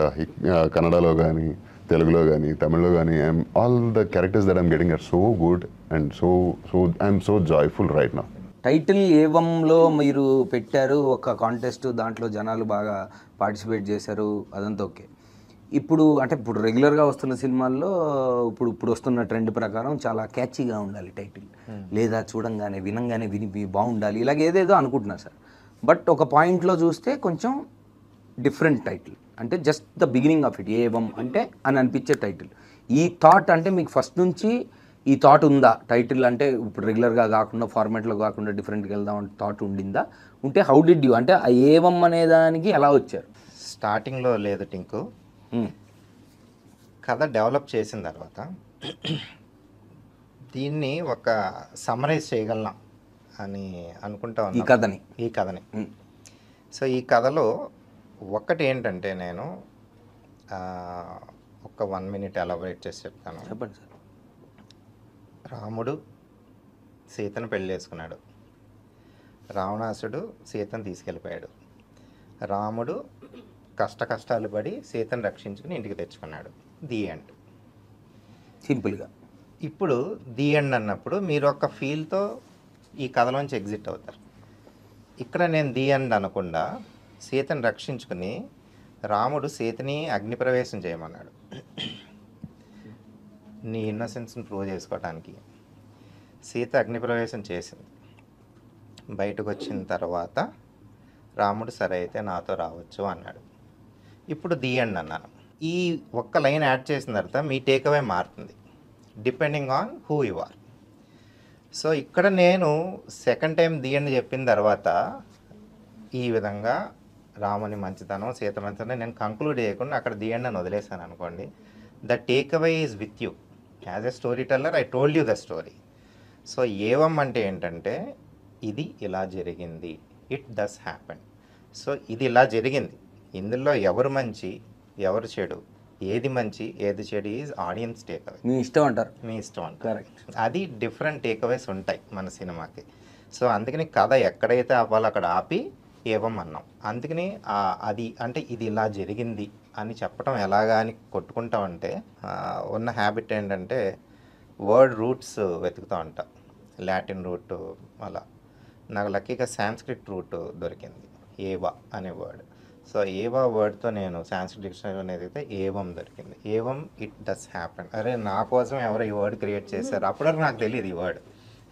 Speaker 5: కన్నడలో కానీ తెలుగులో కానీ తమిళ్లో కానీ all the characters that I'm getting are so good and so I'm so joyful right now.
Speaker 4: Title ఏవంలో మీరు పెట్టారు ఒక కాంటెస్ట్, దాంట్లో జనాలు బాగా పార్టిసిపేట్ చేశారు, అదంతా ఓకే. ఇప్పుడు అంటే ఇప్పుడు రెగ్యులర్గా వస్తున్న సినిమాల్లో ఇప్పుడు వస్తున్న ట్రెండ్ ప్రకారం చాలా క్యాచీగా ఉండాలి టైటిల్, లేదా చూడంగానే వినంగానే విని బాగుండాలి, ఇలాగ ఏదేదో అనుకుంటున్నారు సార్. బట్ ఒక పాయింట్లో చూస్తే కొంచెం డిఫరెంట్ టైటిల్ అంటే just the beginning of it Evam అంటే అని అనిపించే టైటిల్. ఈ థాట్ అంటే మీకు ఫస్ట్ నుంచి ఈ థాట్ ఉందా టైటిల్ అంటే ఇప్పుడు రెగ్యులర్గా కాకుండా ఫార్మాట్లో కాకుండా డిఫరెంట్గా వెళ్దాం అంటే థాట్ ఉండిందా? ఉంటే హౌ డిడ్ యూ అంటే ఆ ఏవం అనే దానికి ఎలా వచ్చారు?
Speaker 3: స్టార్టింగ్లో లేదు టింకు, కథ డెవలప్ చేసిన తర్వాత దీన్ని ఒక సమ్మరైజ్ చేయగలం అని అనుకుంటా ఉన్నాను ఈ కథని. సో ఈ కథలో ఒక్కటి ఏంటంటే నేను ఒక 1 minute ఎలాబరేట్ చేసి చెప్తాను.
Speaker 4: చెప్పండి సార్.
Speaker 3: రాముడు సీతను పెళ్లి చేసుకున్నాడు, రావణాసుడు సీతను తీసుకెళ్ళిపోయాడు, రాముడు కష్టాలు పడి సీతను రక్షించుకుని ఇంటికి తెచ్చుకున్నాడు. The end.
Speaker 4: సింపుల్గా.
Speaker 3: ఇప్పుడు ది ఎండ్ అన్నప్పుడు మీరు ఒక ఫీల్తో ఈ కథలోంచి ఎగ్జిట్ అవుతారు. ఇక్కడ నేను ది ఎండ్ అనకుండా సీతను రక్షించుకుని రాముడు సీతని అగ్నిప్రవేశం చేయమన్నాడు నీ ఇన్నోసెన్స్ని ప్రూవ్ చేసుకోవటానికి. సీత అగ్నిప్రవేశం చేసింది. బయటకు వచ్చిన తర్వాత రాముడు సరే అయితే నాతో రావచ్చు అన్నాడు. ఇప్పుడు ది ఎండ్ అన్నాను. ఈ ఒక్క లైన్ యాడ్ చేసిన తర్వాత మీ టేక్అవే మారుతుంది depending on who you are. So ఇక్కడ నేను సెకండ్ టైం ది ఎండ్ చెప్పిన తర్వాత ఈ విధంగా రాముని మంచితనం సీత మంచితనం నేను కంక్లూడ్ చేయకుండా అక్కడ ది ఎండ్ అని వదిలేసాను అనుకోండి. The takeaway is with you as a storyteller. I told you the story. So Evam అంటే ఏంటంటే ఇది ఇలా జరిగింది, ఇట్ డస్ హ్యాపెన్. సో ఇది ఇలా జరిగింది, ఇందులో ఎవరు మంచి ఎవరు చెడు, ఏది మంచి ఏది చెడు ఈజ్ ఆడియన్స్ టేక్అవే.
Speaker 4: మీ ఇష్టం అంటారు.
Speaker 3: మీ ఇష్టం అంటారు.
Speaker 4: కరెక్ట్.
Speaker 3: అది డిఫరెంట్ టేక్అవేస్ ఉంటాయి మన సినిమాకి. సో అందుకని కథ ఎక్కడైతే ఆపాలో అక్కడ ఆపి ఏవం అన్నాం. అందుకని అది అంటే ఇది ఇలా జరిగింది అని చెప్పడం ఎలాగా అని కొట్టుకుంటామంటే ఉన్న హ్యాబిట్ ఏంటంటే వర్డ్ రూట్స్ వెతుకుతూ ఉంటాం. లాటిన్ రూట్ అలా. నాకు లక్కీగా సాంస్క్రిట్ రూట్ దొరికింది, ఏవా అనే వర్డ్. సో ఏవా వర్డ్తో నేను సాంస్క్రిట్ డిక్షనరీ అనేది అయితే ఏవం దొరికింది. ఏవం ఇట్ డస్ హ్యాపెన్. అరే నా కోసం ఎవరో ఈ వర్డ్ క్రియేట్ చేశారు, అప్పటివరకు నాకు తెలియదు ఈ వర్డ్.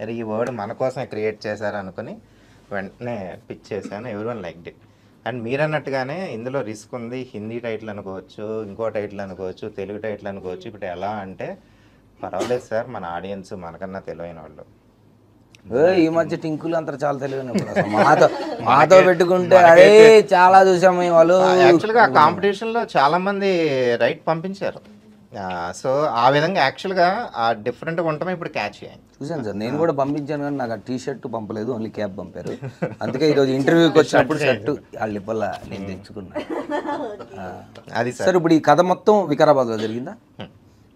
Speaker 3: అరే ఈ వర్డ్ మన కోసమే క్రియేట్ చేశారు అనుకుని వెంటనే పిచ్ చేశాను. Everyone like it. అండ్ మీరు అన్నట్టుగానే ఇందులో రిస్క్ ఉంది. హిందీ టైటిల్ అనుకోవచ్చు, ఇంకో టైటిల్ అనుకోవచ్చు, తెలుగు టైటిల్ అనుకోవచ్చు. ఇప్పుడు ఎలా అంటే పర్వాలేదు సార్, మన ఆడియన్స్ మనకన్నా తెలివైన వాళ్ళు.
Speaker 4: ఈ మధ్య టింకులు అంతా చాలా తెలియదు. మాతో పెట్టుకుంటే అదే చాలా చూసాము వాళ్ళు.
Speaker 3: యాక్చువల్గా ఆ కాంపిటీషన్లో చాలా మంది రైట్ పంపించారు. సో ఆ విధంగా యాక్చువల్గా ఆ డిఫరెంట్గా ఉండటమే ఇప్పుడు క్యాచ్ అయ్యాయి.
Speaker 4: చూసాను సార్, నేను కూడా పంపించాను కానీ నాకు ఆ టీ షర్ట్ పంపలేదు, ఓన్లీ క్యాబ్ పంపారు. అందుకే ఈరోజు ఇంటర్వ్యూకి వచ్చినప్పుడు షర్టు వాళ్ళ ఇవ్వాల నేను తెచ్చుకున్నాను.
Speaker 3: అది
Speaker 4: సార్ ఇప్పుడు ఈ కథ మొత్తం వికారాబాద్లో జరిగిందా?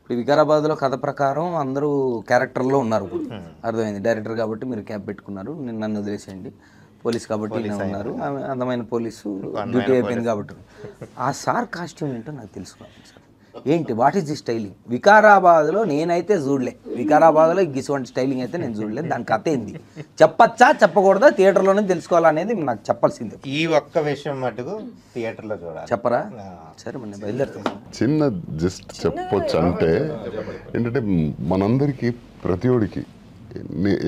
Speaker 4: ఇప్పుడు వికారాబాద్లో కథ ప్రకారం అందరూ క్యారెక్టర్లో ఉన్నారు. ఇప్పుడు అర్థమైంది, డైరెక్టర్ కాబట్టి మీరు క్యాబ్ పెట్టుకున్నారు, నన్ను వదిలేసేయండి, పోలీస్ కాబట్టి ఉన్నారు, అందమైన పోలీసు డ్యూటీ అయిపోయింది కాబట్టి. ఆ సార్ కాస్ట్యూమ్ ఏంటో నాకు తెలుసుకోవాలి సార్. ఏంటి, వాట్ ఈస్ ది స్టైలింగ్? వికారాబాద్లో నేనైతే చూడలే, వికారాబాద్లో ఇటువంటి స్టైలింగ్ అయితే నేను చూడలేదు. దాని కథ ఏంది, చెప్పచ్చా చెప్పకూడదా, థియేటర్లోనే తెలుసుకోవాలనేది నాకు చెప్పాల్సిందే.
Speaker 3: ఈ ఒక్క విషయం మటుకు థియేటర్లో చూడాలి.
Speaker 4: చెప్పరా? సరే మన బయలుదేరుతాం.
Speaker 5: చిన్న జస్ట్ చెప్పొచ్చు అంటే ఏంటంటే మనందరికీ ప్రతిఒడికి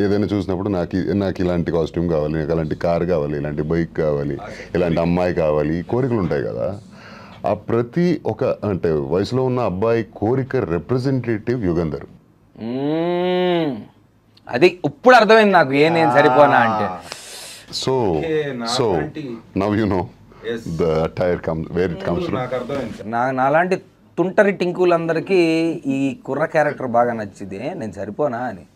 Speaker 5: ఏదైనా చూసినప్పుడు నాకు ఇలాంటి కాస్ట్యూమ్ కావాలి, నాకు అలాంటి కార్ కావాలి, ఇలాంటి బైక్ కావాలి, ఇలాంటి అమ్మాయి కావాలి, కోరికలు ఉంటాయి కదా. ఆ ప్రతి ఒక అంటే వయసులో ఉన్న అబ్బాయి కోరిక రిప్రజెంటేటివ్ యుగంధర్.
Speaker 4: అది ఇప్పుడు అర్థమైంది నాకు, నేను సరిపోనా అంటే.
Speaker 5: So now you know the attire where it comes from.
Speaker 4: నాలాంటి తుంటరి టింకులందరికీ ఈ కుర్ర క్యారెక్టర్ బాగా నచ్చింది, నేను సరిపోనా అని.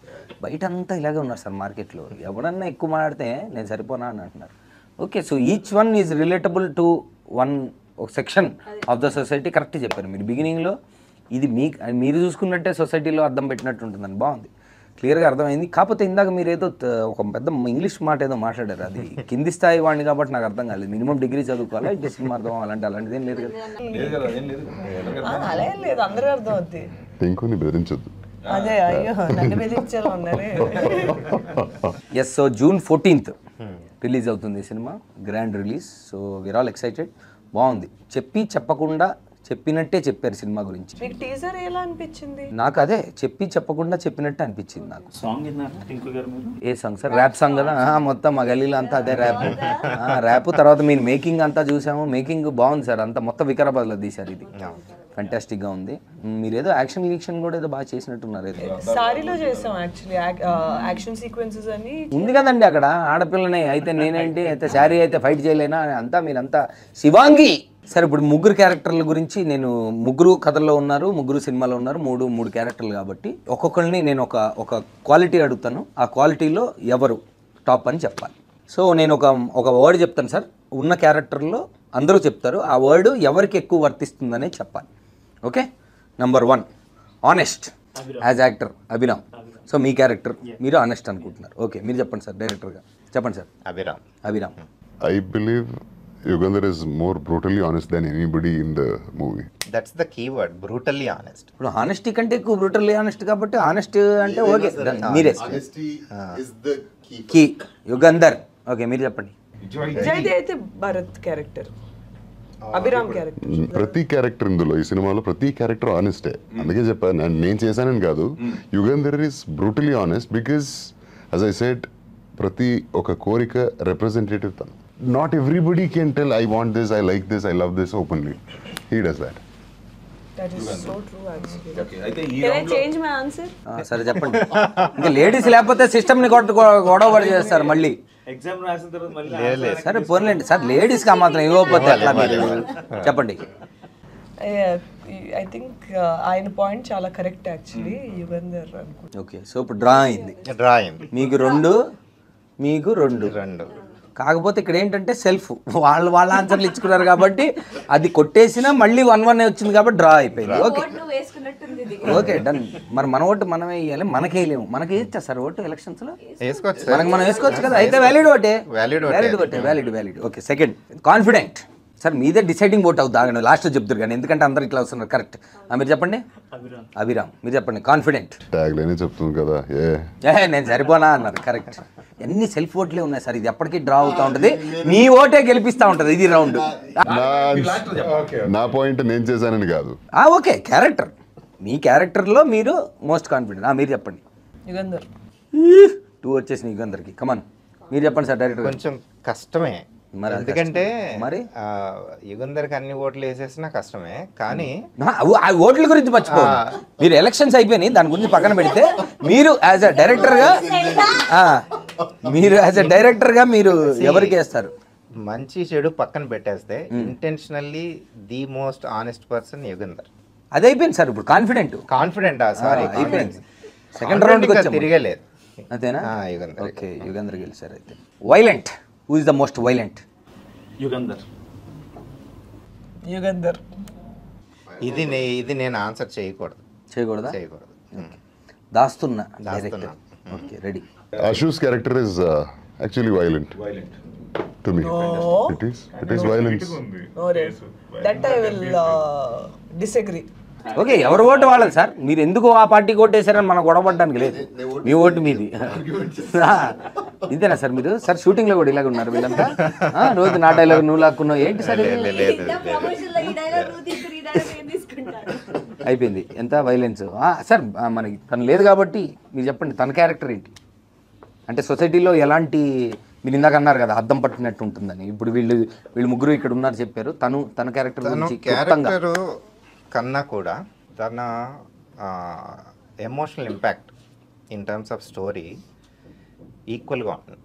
Speaker 4: బయట అంతా ఇలాగే ఉన్నారు సార్ మార్కెట్లో, ఎవడన్నా ఎక్కువ మాట్లాడితే నేను సరిపోనా అని అంటున్నారు. Okay, so each one is relatable to ఒక section of the society. Correct చెప్పారు మీరు బిగినింగ్లో. ఇది మీరు చూసుకున్నట్టే సొసైటీలో అర్థం పెట్టినట్టు ఉంటుందని. బాగుంది, క్లియర్గా అర్థమైంది. కాకపోతే ఇందాక మీరు ఏదో ఒక పెద్ద ఇంగ్లీష్ మాట ఏదో మాట్లాడారు, అది కింది స్థాయి వాడిని కాబట్టి నాకు అర్థం కాలేదు. మినిమం డిగ్రీ చదువుకోవాలా, ఇంటే సినిమా అర్థం అలాంటిది ఏం లేదు కదా.
Speaker 7: అలా ఏం లేదు, అందరూ అర్థం అవుతుంది.
Speaker 5: ఇంకొని బెదిరించొద్దు.
Speaker 7: అదే, అయ్యో నన్ను బెదిరించేలా ఉన్నారే.
Speaker 4: Yes, so June 14th release అవుతుంది సినిమా, grand release. So we are all excited. బాగుంది, చెప్పి చెప్పకుండా చెప్పినట్టే చెప్పారు సినిమా గురించి.
Speaker 7: మీకు టీజర్ ఎలా అనిపించింది?
Speaker 4: నాకు అదే చెప్పి చెప్పకుండా చెప్పినట్టే అనిపించింది నాకు.
Speaker 6: సాంగ్ విన్నారా టింకు గారు మీరు?
Speaker 4: ఏ సాంగ్ సార్? ర్యాప్ సాంగ్ కదా. మొత్తం మా గల్లీలో అంతా అదే ర్యాప్. తర్వాత మీరు మేకింగ్ అంతా చూసాము, మేకింగ్ బాగుంది సార్, అంతా మొత్తం వికారాబాద్లో తీశారు. ఇది ఫంటాస్టిక్గా ఉంది. మీరు ఏదో యాక్షన్ కూడా ఏదో బాగా చేసినట్టున్నారు. ఏదో
Speaker 7: సారీలో చేసాం యాక్చువల్లీ, యాక్షన్ సీక్వెన్సెస్ అని
Speaker 4: ఉంది కదండి అక్కడ. ఆడపిల్లనే అయితే నేనేంటి అయితే శారీ అయితే ఫైట్ చేయలేనా అంతా మీరంతా శివాంగి. సరే, ఇప్పుడు ముగ్గురు క్యారెక్టర్ల గురించి, నేను ముగ్గురు కథల్లో ఉన్నారు, ముగ్గురు సినిమాలో ఉన్నారు, మూడు క్యారెక్టర్లు కాబట్టి ఒక్కొక్కరిని నేను ఒక క్వాలిటీ అడుగుతాను. ఆ క్వాలిటీలో ఎవరు టాప్ అని చెప్పాలి. సో నేను ఒక వర్డ్ చెప్తాను సార్, ఉన్న క్యారెక్టర్లో అందరూ చెప్తారు, ఆ వర్డ్ ఎవరికి ఎక్కువ వర్తిస్తుందనే చెప్పాలి. Okay, number 1 honest as actor Abhiram. So మీ క్యారెక్టర్ మీరు ఆనెస్ట్ అనుకుంటున్నారు. ఓకే, మీరు చెప్పండి సార్, డైరెక్టర్గా చెప్పండి sir. Abhiram.
Speaker 5: I believe Yugandhar is more brutally honest than anybody in the movie.
Speaker 3: That's the keyword, brutally honest.
Speaker 4: ఇప్పుడు ఆనెస్టీ కంటే ఎక్కువ బ్రూటల్లీ ఆనెస్ట్ కాబట్టి ఆనెస్ట్ అంటే ఓకే, మీరే
Speaker 5: is the
Speaker 4: key. Yugandhar. Okay, మీరు చెప్పండి.
Speaker 7: జైది అయితే భరత్ క్యారెక్టర్, అభిరామ్ క్యారెక్టర్.
Speaker 5: ప్రతి క్యారెక్టర్ ఇందులో ఈ సినిమాలో ప్రతి క్యారెక్టర్ ఆనెస్టే. అందుకే చెప్పాను, నేను చేశానని కాదు. Yugandhar is brutally honest because as I said, ప్రతి ఒక కోరిక రిప్రజెంటేటివ్ తను. Not everybody can tell I want this, I like this, I love this openly. He does that.
Speaker 7: That is so true actually.
Speaker 1: Okay, అయితే ఈ
Speaker 7: Can I
Speaker 1: round లో
Speaker 7: change my answer?
Speaker 4: సరే చెప్పండి. ఇంకా లేడీస్ లేకపోతే సిస్టమ్ని గొడవ చేస్తారు మళ్ళీ.
Speaker 6: ఎగ్జామ్ రాసిన తర్వాత మళ్ళీ
Speaker 4: సరే పోన్లేండి సార్, లేడీస్కి మాత్రం ఇవ్వకపోతే ఎట్లా మీరు? చెప్పండి.
Speaker 7: I think ఆయన పాయింట్ చాలా కరెక్ట్ యాక్చువల్లీ, యుగంధర్ అనుకుంటా.
Speaker 4: ఓకే, సో ఇప్పుడు డ్రా అయింది. మీకు 2 కాకపోతే ఇక్కడ ఏంటంటే సెల్ఫ్ వాళ్ళ ఆన్సర్లు ఇచ్చుకున్నారు కాబట్టి అది కొట్టేసినా మళ్ళీ 1-1 వచ్చింది కాబట్టి డ్రా అయిపోయింది. Okay okay done. మరి మన ఓటు మనమే వేయాలి, మనకే వేయలేము. మనకి వేయచ్చా సార్ ఓటు ఎలక్షన్స్ లో? మనం వేసుకోవచ్చు కదా. అయితే వ్యాలిడ్ ఓటే. Okay, second confident. సార్ మీదే డిసైడింగ్ ఓట్ అవుతుంది, ఆగండి లాస్ట్ చెప్తారు కానీ, ఎందుకంటే అందరు ఇట్లా వస్తున్నారు. కరెక్ట్, మీరు చెప్పండి. అభిరామ్ మీరు చెప్పండి. కాన్ఫిడెంట్
Speaker 5: చెప్తుంది కదా,
Speaker 4: నేను సరిపోనా అన్నారు. కరెక్ట్. ఎన్ని సెల్ఫ్ ఓట్లే ఉన్నాయి సార్, ఇది ఎప్పటికీ డ్రా అవుతా ఉంటుంది, మీ ఓటే గెలిపిస్తూ ఉంటుంది ఇది రౌండ్.
Speaker 5: నా పాయింట్ నేను చేశానని కాదు.
Speaker 4: ఓకే, క్యారెక్టర్, మీ క్యారెక్టర్లో మీరు మోస్ట్ కాన్ఫిడెంట్. మీరు చెప్పండి.
Speaker 7: యుగంధర్.
Speaker 4: 2 వచ్చేసి యుగంధర్కి. కమాన్ మీరు చెప్పండి సార్. డైరెక్టర్
Speaker 3: కొంచెం కష్టమే,
Speaker 4: మరి
Speaker 3: ఎందుకంటే
Speaker 4: మరి
Speaker 3: యుగంధర్కి అన్ని ఓట్లు వేసేసినా కష్టమే. కానీ
Speaker 4: ఆ ఓట్ల గురించి మర్చిపోవాలి. మీరు ఎలక్షన్స్ అయిపోయినాయి, దాని గురించి పక్కన పెడితే మీరు యాజ్ అ డైరెక్టర్గా మీరు ఎవరికి వేస్తారు?
Speaker 3: మంచి చెడు పక్కన పెట్టేస్తే intentionally the most honest person Yugandhar.
Speaker 4: అది అయిపోయింది సార్, ఇప్పుడు కాన్ఫిడెంట్
Speaker 3: కాన్ఫిడెంట్ సారీ
Speaker 4: అయిపోయింది. సెకండ్ రౌండ్కి వచ్చాము.
Speaker 3: తిరగలేదు.
Speaker 4: అంతేనా?
Speaker 3: యుగంధర్.
Speaker 4: ఓకే, యుగంధర్ గెలిచారు. అయితే violent, who is the most violent?
Speaker 6: Yugandhar.
Speaker 7: Yugandhar.
Speaker 3: ఇది నేను ఆన్సర్ చేయకూడదు.
Speaker 4: చేయకూడదా?
Speaker 3: చేయకూడదు.
Speaker 4: దాస్తున్నా.
Speaker 3: దాస్తున్నా.
Speaker 4: Okay, ready.
Speaker 5: Ashu's character is actually violent to me. It is violence.
Speaker 7: That I will disagree.
Speaker 4: Okay, ఎవరు ఓటు వాళ్ళది సార్. మీరు ఎందుకు ఆ పార్టీ ఓటేసారని మనం గొడవపడడానికి లేదు. మీ ఓటు మీది. ఇంతేనా సార్ మీరు? సార్ షూటింగ్లో కూడా ఇలాగ ఉన్నారు వీళ్ళంతా. రోజు నా డైలాగ్ నువ్వు లాక్కున్నావు ఏంటి సార్? అయిపోయింది. ఎంత వైలెన్స్ సార్. మనకి తను లేదు కాబట్టి మీరు చెప్పండి, తన క్యారెక్టర్ ఏంటి? అంటే సొసైటీలో ఎలాంటి, మీరు ఇందాక అన్నారు కదా అద్దం పట్టినట్టు ఉంటుందని, ఇప్పుడు వీళ్ళు ముగ్గురు ఇక్కడ ఉన్నారు చెప్పారు. తన క్యారెక్టర్
Speaker 3: క్యారెక్టర్ కన్నా కూడా తన emotional impact in terms of story ఈక్వల్గా ఉంటుంది.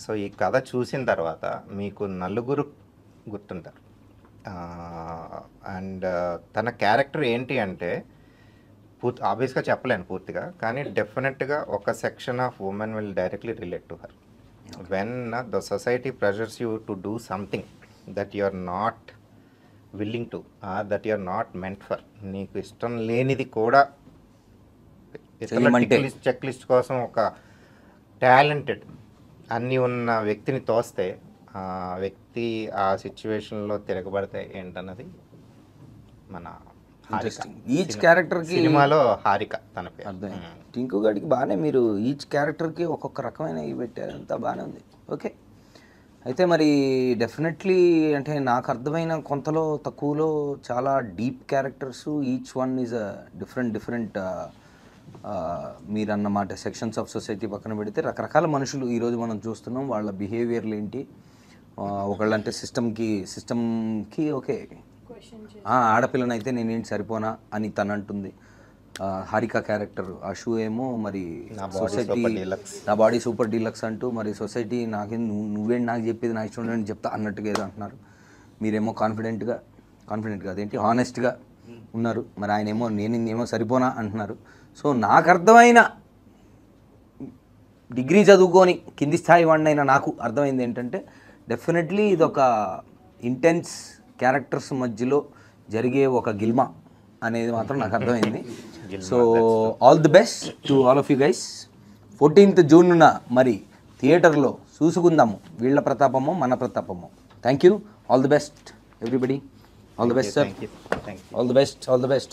Speaker 3: సో ఈ కథ చూసిన తర్వాత మీకు నలుగురు గుర్తుంటారు. అండ్ తన క్యారెక్టర్ ఏంటి అంటే ఆబ్వియస్గా చెప్పలేను పూర్తిగా, కానీ డెఫినెట్గా ఒక section of women will directly relate to her when the society pressures you to do something that you are not willing to, that you are not meant for. నీకు ఇష్టం లేనిది కూడా చెక్ లిస్ట్ కోసం ఒక టాలెంటెడ్ అన్నీ ఉన్న వ్యక్తిని తోస్తే ఆ వ్యక్తి ఆ సిచ్యువేషన్లో తిరగబడితే ఏంటన్నది మన
Speaker 4: ఈచ్ క్యారెక్టర్కి
Speaker 3: సినిమాలో హారిక తన పేరు.
Speaker 4: అర్థం. టింకు గడికి బాగానే మీరు ఈచ్ క్యారెక్టర్కి ఒక్కొక్క రకమైన ఇవి పెట్టారు, అంతా బాగానే ఉంది. ఓకే, అయితే మరి డెఫినెట్లీ అంటే నాకు అర్థమైన కొంతలో తక్కువలో చాలా deep characters. Each one is a different మీరు అన్నమాట సెక్షన్స్ ఆఫ్ సొసైటీ పక్కన పెడితే రకరకాల మనుషులు ఈరోజు మనం చూస్తున్నాం. వాళ్ళ బిహేవియర్లు ఏంటి, ఒకళ్ళంటే సిస్టమ్కి ఓకే ఆడపిల్లనైతే నేనేంటి సరిపోనా అని తను అంటుంది. హారిక క్యారెక్టర్ అషు ఏమో మరి సొసైటీ నా బాడీ సూపర్ డీలక్స్ అంటూ, మరి సొసైటీ నాకేం నువ్వేంటి నాకు చెప్పేది నా ఇష్టం అని చెప్తా అన్నట్టుగా ఏదో అంటున్నారు. మీరేమో కాన్ఫిడెంట్గా అదేంటి హానెస్ట్గా ఉన్నారు. మరి ఆయన ఏమో నేనేమో సరిపోనా అంటున్నారు. సో నాకు అర్థమైన డిగ్రీ చదువుకొని కింది స్థాయి వాడినైనా నాకు అర్థమైంది ఏంటంటే డెఫినెట్లీ ఇదొక ఇంటెన్స్ క్యారెక్టర్స్ మధ్యలో జరిగే ఒక గిల్మా అనేది మాత్రం నాకు అర్థమైంది. So all the best to all of you guys. 14th జూన్న మరి థియేటర్లో చూసుకుందాము వీళ్ళ ప్రతాపము మన ప్రతాపము. Thank you. All the best everybody. All the best sir. All the best.